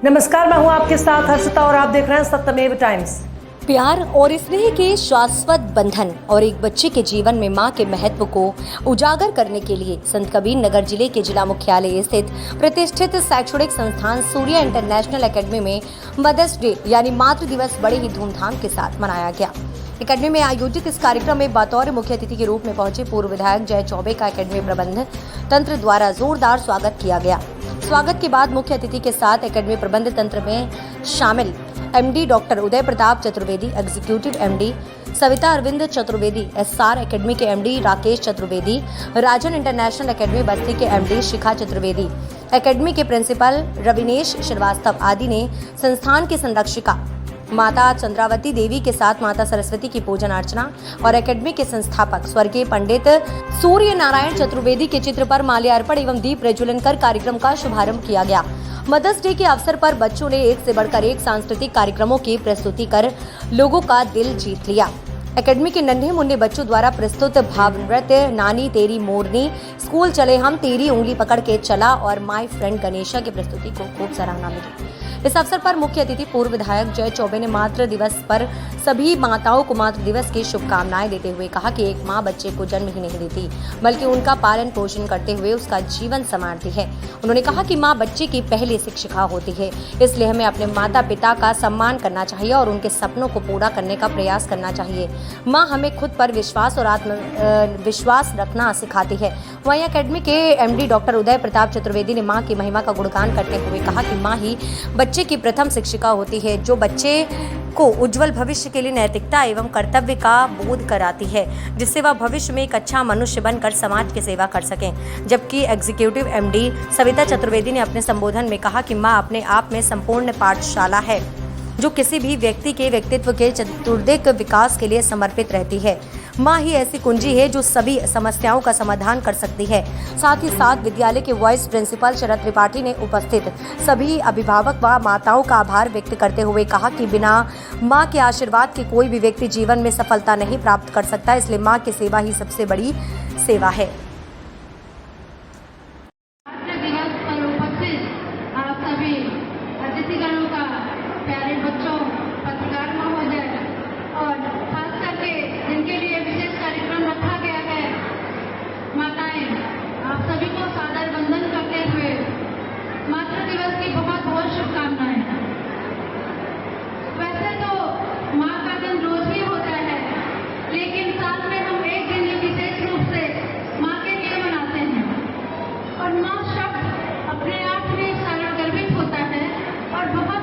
नमस्कार, मैं हूं आपके साथ हर्षिता और आप देख रहे हैं सत्यमेव टाइम्स। प्यार और स्नेह के शाश्वत बंधन और एक बच्चे के जीवन में मां के महत्व को उजागर करने के लिए संत कबीर नगर जिले के जिला मुख्यालय स्थित प्रतिष्ठित शैक्षणिक संस्थान सूर्या इंटरनेशनल एकेडमी में मदर्स डे यानी मातृ दिवस बड़े ही धूमधाम के साथ मनाया गया। एकेडमी में आयोजित इस कार्यक्रम में बतौर मुख्य अतिथि के रूप में पहुंचे पूर्व विधायक जय चौबे का एकेडमी प्रबंध तंत्र द्वारा जोरदार स्वागत किया गया। स्वागत के बाद मुख्य अतिथि के साथ एकेडमी प्रबंध तंत्र में शामिल MD doctor Uday Pratap Chaturvedi, executive MD Savita Arvind Chaturvedi, SR academy के MD Rakesh Chaturvedi, Rajan international academy Basti के एमडी शिखा चतुर्वेदी, एकेडमी के प्रिंसिपल रविनेश श्रीवास्तव आदि ने संस्थान की संरक्षिका माता चंद्रावती देवी के साथ माता सरस्वती की पूजन अर्चना और एकेडमी के संस्थापक स्वर्गीय पंडित सूर्य नारायण चतुर्वेदी के चित्र पर माल्यार्पण एवं दीप प्रज्वलन कर कार्यक्रम का शुभारंभ किया गया। मदर्स डे के अवसर पर बच्चों ने एक से बढ़कर एक सांस्कृतिक कार्यक्रमों की प्रस्तुति कर लोगों का दिल जीत लिया। एकेडमी के नन्हे मुन्ने बच्चों द्वारा प्रस्तुत भाव नृत्य नानी तेरी मोरनी, स्कूल चले हम, तेरी उंगली पकड़ के चला और माय फ्रेंड गणेशा की प्रस्तुति को खूब सराहना मिली। इस अवसर पर मुख्य अतिथि पूर्व विधायक जय चौबे ने मातृ दिवस पर सभी माताओं को मातृ दिवस की शुभकामनाएं देते हुए कहा कि एक मां बच्चे को जन्म ही नहीं देती बल्कि उनका पालन पोषण करते हुए उसका जीवन संवारती है। उन्होंने कहा कि मां बच्चे की पहली शिक्षिका होती है, इसलिए हमें अपने माता पिता का सम्मान करना चाहिए और उनके सपनों को पूरा करने का प्रयास करना चाहिए। माँ हमें खुद पर विश्वास और आत्मविश्वास रखना सिखाती है। वहीं एकेडमी के एमडी डॉक्टर उदय प्रताप चतुर्वेदी ने माँ की महिमा का गुणगान करते हुए कहा कि माँ ही बच्चे की प्रथम शिक्षिका होती है, जो बच्चे को उज्जवल भविष्य के लिए नैतिकता एवं कर्तव्य का बोध कराती है, जिससे वह भविष्य में एक अच्छा मनुष्य बनकर समाज की सेवा कर सकें। जबकि एग्जीक्यूटिव एमडी सविता चतुर्वेदी ने अपने संबोधन में कहा कि माँ अपने आप में संपूर्ण पाठशाला है, जो किसी भी व्यक्ति के व्यक्तित्व के चतुर्दिक विकास के लिए समर्पित रहती है। माँ ही ऐसी कुंजी है जो सभी समस्याओं का समाधान कर सकती है। साथ ही साथ विद्यालय के वाइस प्रिंसिपल शरद त्रिपाठी ने उपस्थित सभी अभिभावक व माताओं का आभार व्यक्त करते हुए कहा कि बिना माँ के आशीर्वाद के कोई भी व्यक्ति जीवन में सफलता नहीं प्राप्त कर सकता, इसलिए माँ की सेवा ही सबसे बड़ी सेवा है। अपने आप में सारा गर्वित होता है और बहुत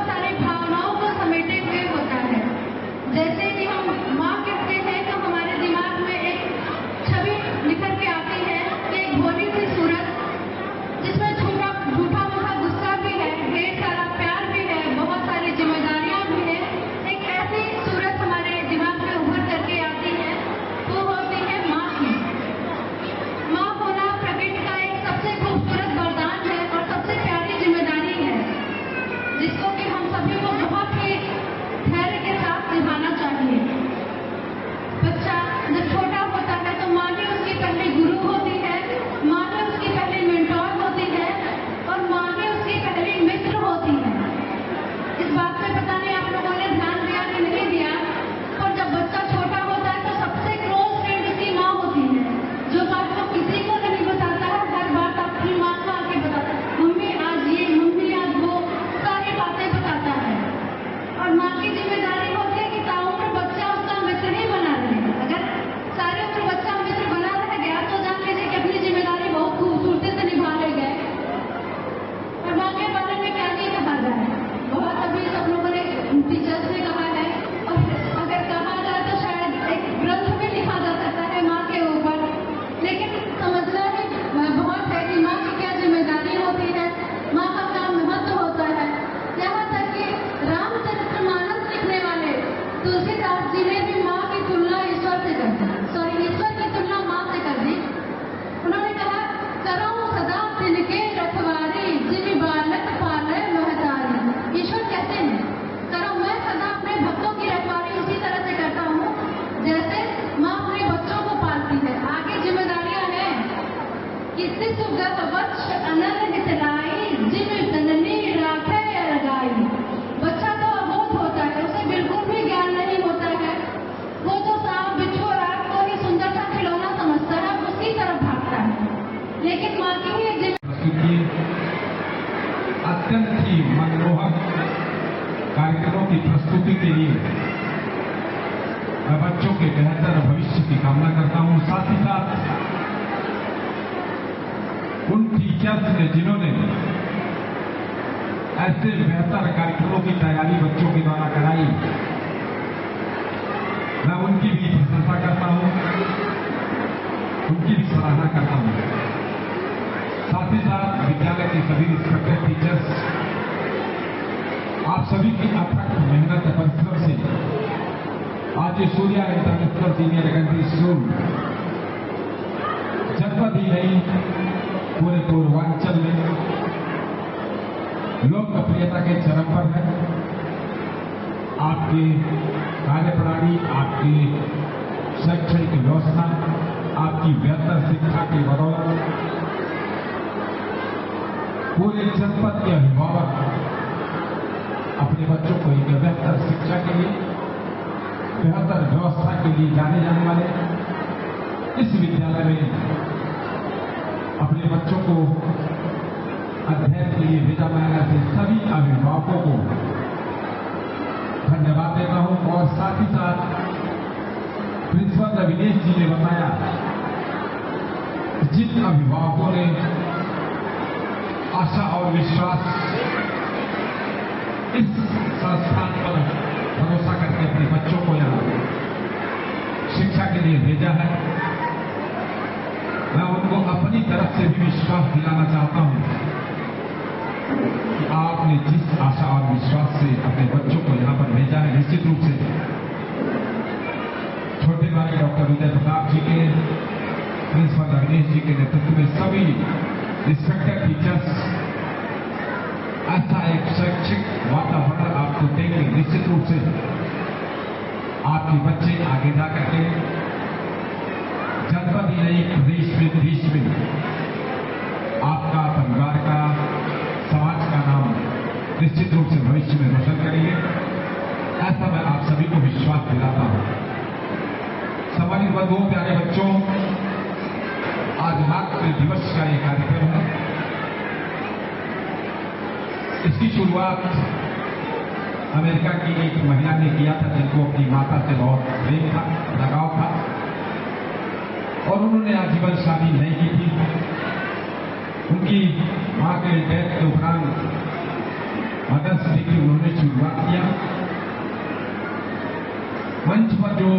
कार्यक्रमों की प्रस्तुति के लिए मैं बच्चों के बेहतर भविष्य की कामना करता हूं। साथ ही साथ उन टीचर्स ने जिन्होंने ऐसे बेहतर कार्यक्रमों की तैयारी बच्चों के द्वारा कराई, मैं उनकी भी प्रशंसा करता हूं, उनकी भी सराहना करता हूं। साथ ही साथ विद्यालय के सभी रिस्पेक्टेड टीचर्स, आप सभी की अथक मेहनत परिश्रम से आज ये Surya international senior secondary school जनपद ही नहीं पूरे पूर्वांचल में लोकप्रियता के चरम पर है। आपकी कार्यप्रणाली, आपकी शैक्षणिक व्यवस्था, आपकी बेहतर शिक्षा की बदौलत पूरे जनपद के अभिभावक अपने बच्चों को एक बेहतर शिक्षा के लिए, बेहतर व्यवस्था के लिए जाने जाने वाले इस विद्यालय में अपने बच्चों को अध्ययन के लिए भेजा जाएगा। ऐसे सभी अभिभावकों को धन्यवाद देता हूं। और साथ ही साथ प्रिंसिपल रविनेश जी ने बताया, जिन अभिभावकों ने आशा और विश्वास इस संस्थान पर भरोसा करके अपने बच्चों को यहां शिक्षा के लिए भेजा है, मैं उनको अपनी तरफ से भी विश्वास दिलाना चाहता हूं कि आपने जिस आशा और विश्वास से अपने बच्चों को यहां पर भेजा है, निश्चित रूप से छोटे भाई डॉक्टर विजय प्रताप जी के, प्रिंसिपल रविनेश जी के नेतृत्व में सभी रिस्पेक्टेड टीचर्स ऐसा एक शैक्षिक वातावरण आपको देंगे। निश्चित रूप से आपके बच्चे आगे जाकर के जनपद ही नहीं प्रदेश में, देश में आपका, परिवार का, समाज का नाम निश्चित रूप से भविष्य में रोशन करेंगे। ऐसा मैं आप सभी को विश्वास दिलाता हूं। सम्मानित बंधुओं, प्यारे बच्चों, आज मातृ दिवस का यह कार्यक्रम है। इसकी शुरुआत अमेरिका की एक महिला ने किया था, जिनको अपनी माता से बहुत प्रेम था, लगाव था, और उन्होंने आजीवन शादी नहीं की थी। उनकी मां के डेथ के उपरांत मदर्स डे की उन्होंने शुरुआत किया। मंच पर जो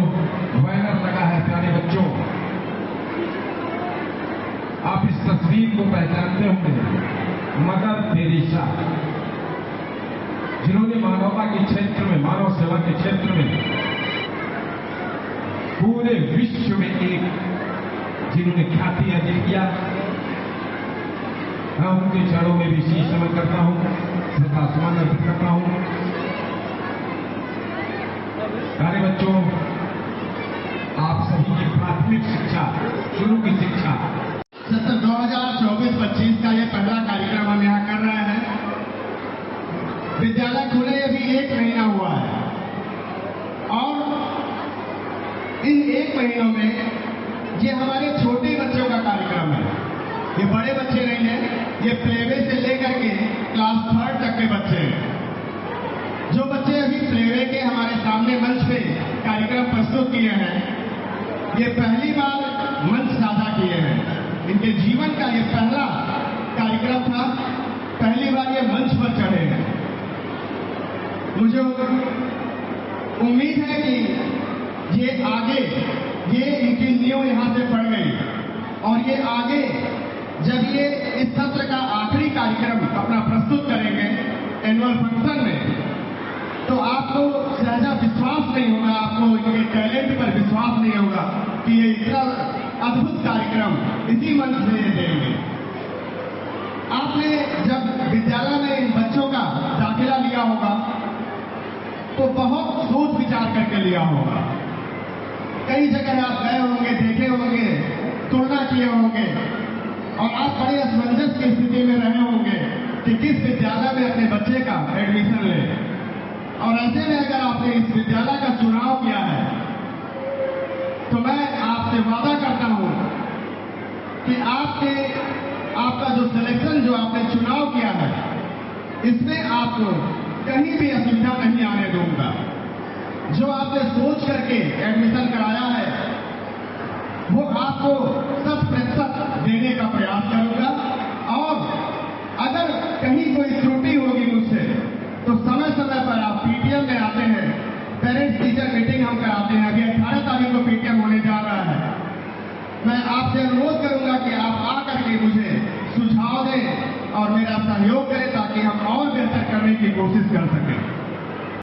बैनर लगा है, प्यारे बच्चों, आप इस तस्वीर को पहचानते होंगे। मदर टेरेसा, जिन्होंने मानवता के क्षेत्र में, मानव सेवा के क्षेत्र में पूरे विश्व में एक जिन्होंने ख्याति अर्जित किया, मैं उनके चरणों में भी शीश नमन करता हूं, श्रद्धासुमन अर्पित करता हूं। प्यारे बच्चों, आप सभी की प्राथमिक शिक्षा, शुरू की शिक्षा 2024-25 का ये पहला कार्यक्रम हम यहाँ कर रहे हैं। विद्यालय खुले अभी 1 महीना हुआ है, और इन 1 महीनों में ये हमारे छोटे बच्चों का कार्यक्रम है। ये बड़े बच्चे नहीं हैं, ये प्लेवे से लेकर के क्लास 3rd तक के बच्चे हैं। जो बच्चे अभी प्लेवे के हमारे सामने मंच पे कार्यक्रम प्रस्तुत किए हैं, ये पहली बार मंच साझा किए हैं। इनके जीवन का ये पहला कार्यक्रम था, पहली बार ये मंच पर चढ़े हैं। मुझे उम्मीद है कि ये आगे, ये इनकी नींव यहां से पड़ गई, और ये आगे जब ये इस सत्र का आखिरी कार्यक्रम अपना प्रस्तुत करेंगे एनुअल फंक्शन में, तो आपको सहजा विश्वास नहीं होगा, आपको इनके टैलेंट पर विश्वास नहीं होगा कि ये इतना अद्भुत कार्यक्रम इसी मंच से ये देंगे। आपने जब विद्यालय में इन बच्चों का दाखिला लिया होगा तो बहुत सोच विचार करके लिया होगा। कई जगह आप गए होंगे, देखे होंगे, तुलना किए होंगे, और आप बड़े असमंजस की स्थिति में रहे होंगे कि किस विद्यालय में अपने बच्चे का एडमिशन ले। और ऐसे में अगर आपने इस विद्यालय का चुनाव किया है, तो मैं आपसे वादा करता हूं कि आपका जो सिलेक्शन, जो आपने चुनाव किया है, इसमें आप कहीं भी असुविधा नहीं आने दूंगा। जो आपने सोच करके एडमिशन कराया है वो आपको 100% देने का प्रयास करूंगा। और अगर कहीं कोई त्रुटि होगी मुझसे तो समय समय पर आप पीटीएम में आते हैं, पेरेंट्स टीचर मीटिंग हम कराते हैं। अभी 18 तारीख को पीटीएम होने जा रहा है। मैं आपसे अनुरोध करूंगा कि आप आकर के मुझे सुझाव दें और मेरा सहयोग करें ताकि हम और बेहतर करने की कोशिश कर सकें।